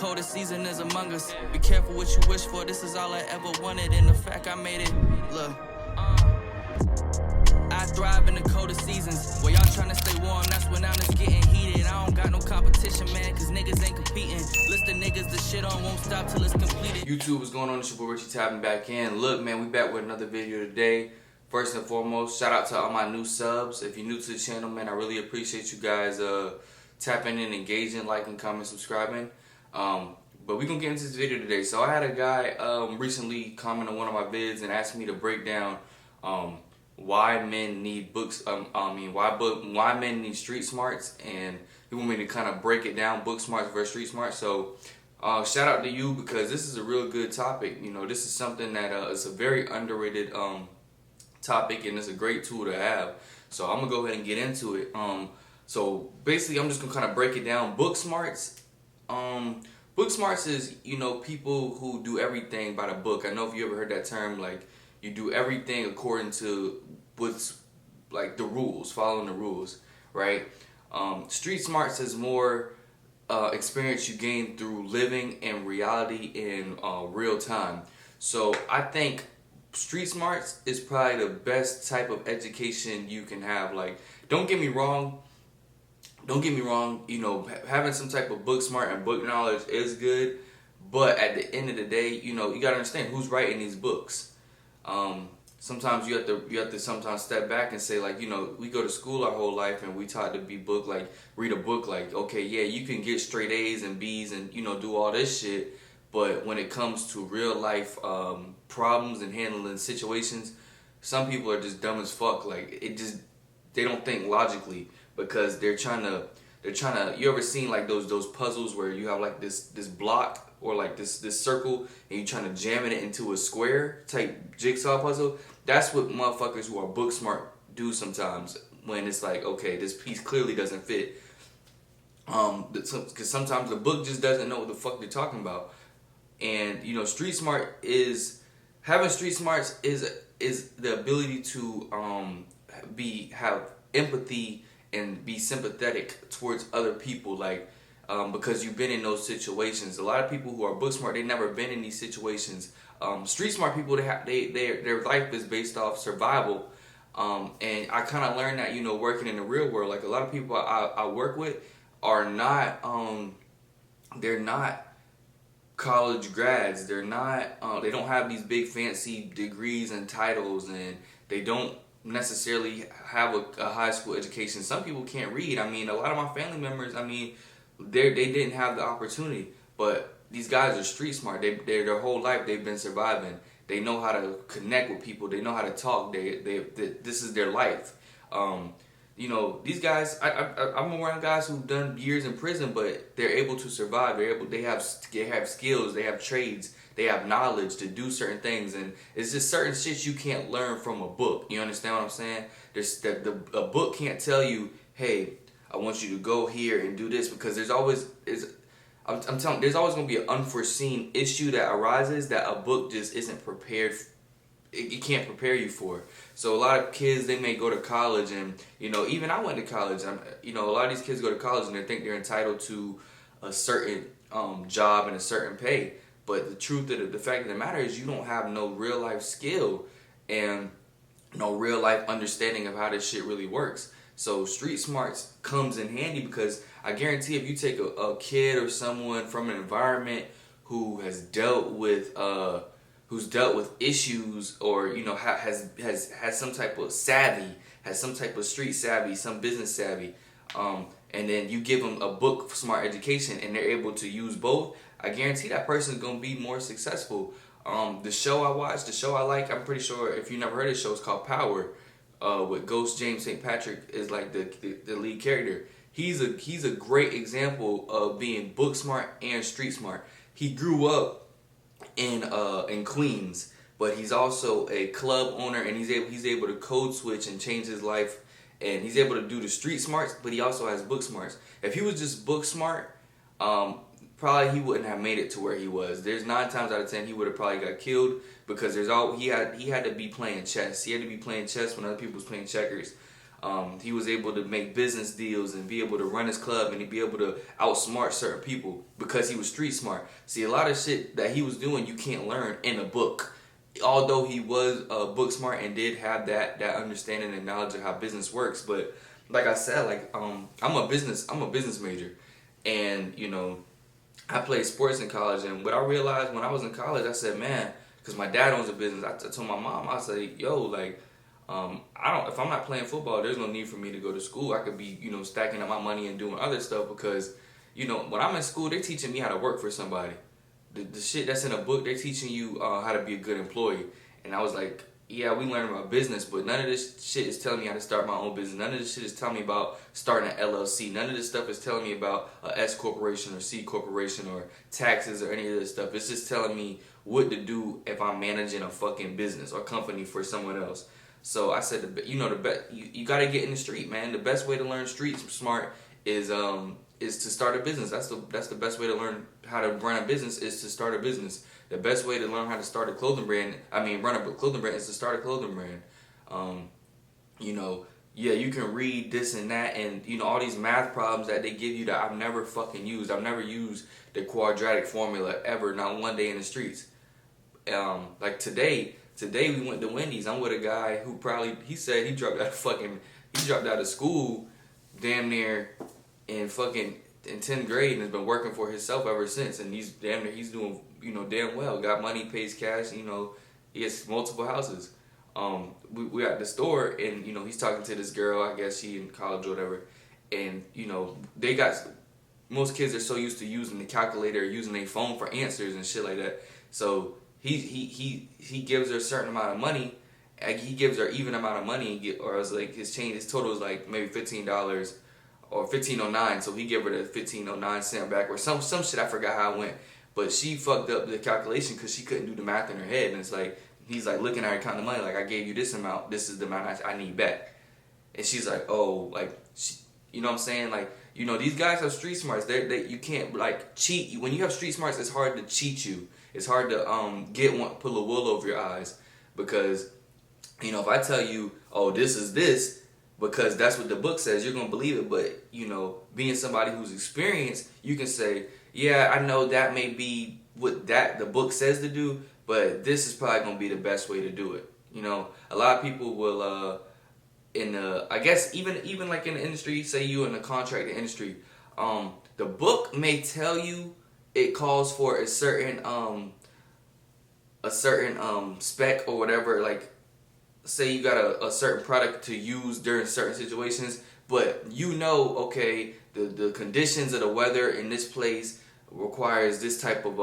coldest season is among us. Be careful what you wish for, this is all I ever wanted, and the fact I made it. Look, I thrive in the coldest seasons. While y'all tryna stay warm, that's when I'm just getting heated. I don't got no competition, man, cause niggas ain't competing. List of niggas the shit on won't stop till it's completed. YouTube, what's going on? It's your boy Richie tapping back in. Look, man, we back with another video today. First and foremost, shout out to all my new subs. If you're new to the channel, man, I really appreciate you guys tapping in, engaging, liking, commenting, subscribing. But we're going to get into this video today. So I had a guy recently comment on one of my vids and asked me to break down why men need books, why men need street smarts, and he want me to kind of break it down, book smarts versus street smarts. So shout out to you, because this is a real good topic. You know, this is something that is a very underrated topic, and it's a great tool to have. So I'm gonna go ahead and get into it. So basically, I'm just gonna kind of break it down. Book smarts. Book smarts is, you know, people who do everything by the book. I know if you ever heard that term, like you do everything according to what's like the rules, following the rules, right? Street smarts is more experience you gain through living in reality in real time. So I think street smarts is probably the best type of education you can have. Like, don't get me wrong, you know, having some type of book smart and book knowledge is good, but at the end of the day, you know, you gotta understand who's writing these books. Sometimes you have to sometimes step back and say, like, you know, we go to school our whole life and we taught to be book, like, read a book, like, okay, yeah, you can get straight A's and B's and, you know, do all this shit, but when it comes to real life problems and handling situations, some people are just dumb as fuck. Like, they don't think logically, because they're trying to, you ever seen like those puzzles where you have like this block or like this circle and you're trying to jam it into a square type jigsaw puzzle? That's what motherfuckers who are book smart do sometimes, when it's like, okay, this piece clearly doesn't fit. Because sometimes the book just doesn't know what the fuck they're talking about. And, you know, having street smarts is the ability to have empathy and be sympathetic towards other people, like, because you've been in those situations. A lot of people who are book smart, they've never been in these situations. Street smart people, their life is based off survival, and I kind of learned that, you know, working in the real world. Like, a lot of people I work with are not, they're not college grads. They're not, they don't have these big fancy degrees and titles, and they don't necessarily have a high school education. Some people can't read. I mean, a lot of my family members, I mean, they didn't have the opportunity, but these guys are street smart. Their whole life they've been surviving. They know how to connect with people. They know how to talk. This is their life. You know, these guys, I'm around guys who've done years in prison, but they're able to survive. They have skills. They have trades. They have knowledge to do certain things, and it's just certain shit you can't learn from a book. You understand what I'm saying? A book can't tell you, hey, I want you to go here and do this, because there's always there's always going to be an unforeseen issue that arises that a book just isn't prepared. It can't prepare you for. So a lot of kids, they may go to college, and, you know, even I went to college. You know, a lot of these kids go to college and they think they're entitled to a certain job and a certain pay. But the truth of the fact of the matter is, you don't have no real life skill and no real life understanding of how this shit really works. So street smarts comes in handy, because I guarantee if you take a kid or someone from an environment who has dealt with issues, or, you know, has some type of savvy, has some type of street savvy, some business savvy, and then you give them a book smart education and they're able to use both, I guarantee that person's gonna be more successful. The show I watched, the show I like, I'm pretty sure if you never heard of the show, it's called Power. With Ghost James St. Patrick is like the lead character. He's a great example of being book smart and street smart. He grew up in Queens, but he's also a club owner, and he's able to code switch and change his life, and he's able to do the street smarts, but he also has book smarts. If he was just book smart, probably he wouldn't have made it to where he was. There's 9 times out of 10 he would have probably got killed, because he had to be playing chess. He had to be playing chess when other people was playing checkers. He was able to make business deals and be able to run his club, and he'd be able to outsmart certain people because he was street smart. See, a lot of shit that he was doing you can't learn in a book. Although he was book smart and did have that understanding and knowledge of how business works, but like I said, like I'm a business major, and you know, I played sports in college. And what I realized when I was in college, I said, man, because my dad owns a business, I told my mom, I said, yo, like if I'm not playing football, there's no need for me to go to school. I could be, you know, stacking up my money and doing other stuff, because you know, when I'm in school, they're teaching me how to work for somebody. The shit that's in a book, they're teaching you how to be a good employee. And I was like, yeah, we learn about business, but none of this shit is telling me how to start my own business. None of this shit is telling me about starting an LLC. None of this stuff is telling me about a S corporation or C corporation or taxes or any of this stuff. It's just telling me what to do if I'm managing a fucking business or company for someone else. So I said, you know, you got to get in the street, man. The best way to learn street smart is to start a business. That's the best way to learn how to run a business, is to start a business. The best way to learn how to start a clothing brand, run a clothing brand, is to start a clothing brand. You know, yeah, you can read this and that, and you know, all these math problems that they give you that I've never fucking used. I've never used the quadratic formula ever, not one day in the streets. Like today we went to Wendy's. I'm with a guy who he said he dropped out of school damn near in 10th grade and has been working for himself ever since, and he's doing, you know, damn well. Got money, pays cash, you know, he has multiple houses. We at the store, and you know, he's talking to this girl, I guess she in college or whatever, and you know, most kids are so used to using the calculator or using their phone for answers and shit like that. So he gives her a certain amount of money, and he gives her even amount of money, or it's like his total is like maybe $15 or $15.09, so he gave her the 15.09 cent back, or some shit, I forgot how it went. But she fucked up the calculation because she couldn't do the math in her head, and it's like, he's like looking at her counting the money, like, I gave you this amount, this is the amount I need back. And she's like, oh, like, you know what I'm saying? Like, you know, these guys have street smarts. You can't like cheat. When you have street smarts, it's hard to cheat you. It's hard to pull a wool over your eyes, because, you know, if I tell you, oh, this is this, because that's what the book says, you're gonna believe it. But you know, being somebody who's experienced, you can say, yeah, I know that may be what the book says to do, but this is probably gonna be the best way to do it. You know, a lot of people will I guess even like in the industry, say you in the contracting industry, the book may tell you it calls for a certain spec or whatever, like say you got a certain product to use during certain situations, but you know, okay, the conditions of the weather in this place requires this type of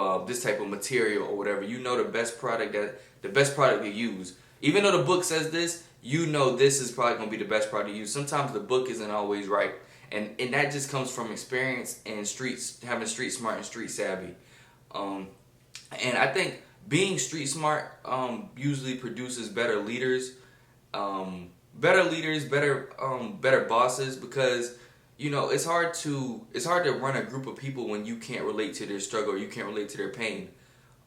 material or whatever. You know the best product to use. Even though the book says this, you know this is probably gonna be the best product to use. Sometimes the book isn't always right, and that just comes from experience and having street smart and street savvy. And I think being street smart usually produces better leaders, better bosses, because you know, it's hard to run a group of people when you can't relate to their struggle or you can't relate to their pain.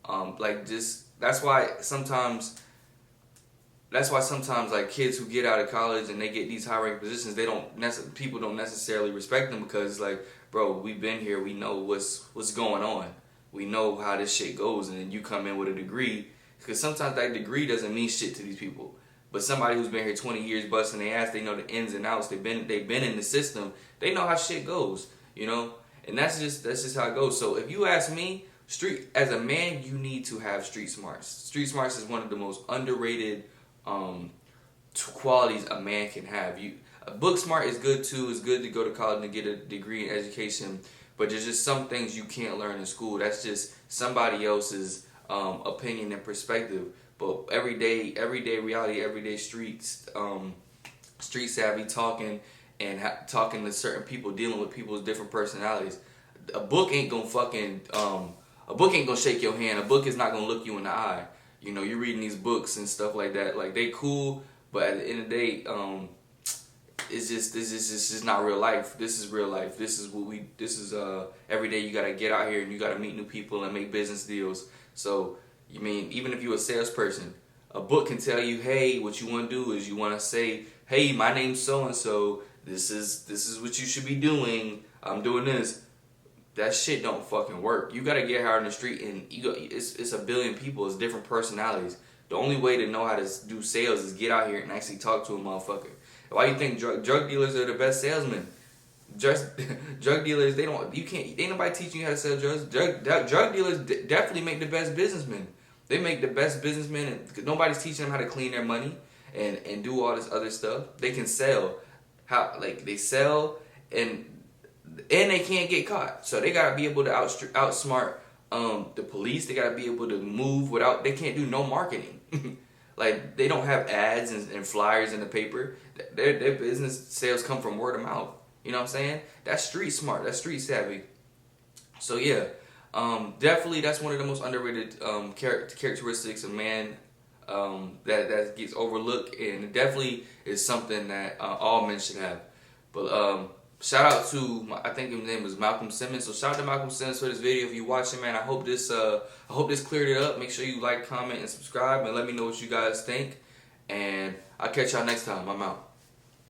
That's why sometimes like kids who get out of college and they get these high rank positions, people don't necessarily respect them, because like, bro, we've been here, we know what's going on, we know how this shit goes, and then you come in with a degree, because sometimes that degree doesn't mean shit to these people. But somebody who's been here 20 years busting their ass, they know the ins and outs. They've been in the system. They know how shit goes, you know? And that's just how it goes. So if you ask me, as a man, you need to have street smarts. Street smarts is one of the most underrated qualities a man can have. Book smart is good too. It's good to go to college and get a degree in education. But there's just some things you can't learn in school. That's just somebody else's opinion and perspective. But everyday reality, everyday street savvy, talking to certain people, dealing with people's different personalities. A book ain't gonna shake your hand. A book is not gonna look you in the eye. You know, you're reading these books and stuff like that. Like, they cool, but at the end of the day, it's just not real life. This is real life. This is every day you gotta get out here and you gotta meet new people and make business deals. So, you mean, even if you're a salesperson, A book can tell you, hey, what you want to do is you want to say, hey, my name's so and so. This is what you should be doing. I'm doing this. That shit don't fucking work. You gotta get out in the street, and it's a billion people. It's different personalities. The only way to know how to do sales is get out here and actually talk to a motherfucker. Why do you think drug dealers are the best salesmen? Drug dealers, ain't nobody teaching you how to sell drugs. Drug dealers definitely make the best businessmen. They make the best businessmen, and nobody's teaching them how to clean their money and do all this other stuff. They can sell, they sell and they can't get caught. So they gotta be able to outsmart the police. They gotta be able to move without. They can't do no marketing. Like, they don't have ads and flyers in the paper. Their business sales come from word of mouth. You know what I'm saying? That's street smart. That's street savvy. So yeah, definitely that's one of the most underrated characteristics of man that gets overlooked, and it definitely is something that all men should have. But shout out to, I think his name was Malcolm Simmons. So shout out to Malcolm Simmons for this video. If you're watching, man, I hope this cleared it up. Make sure you like, comment, and subscribe, and let me know what you guys think. And I'll catch y'all next time. I'm out.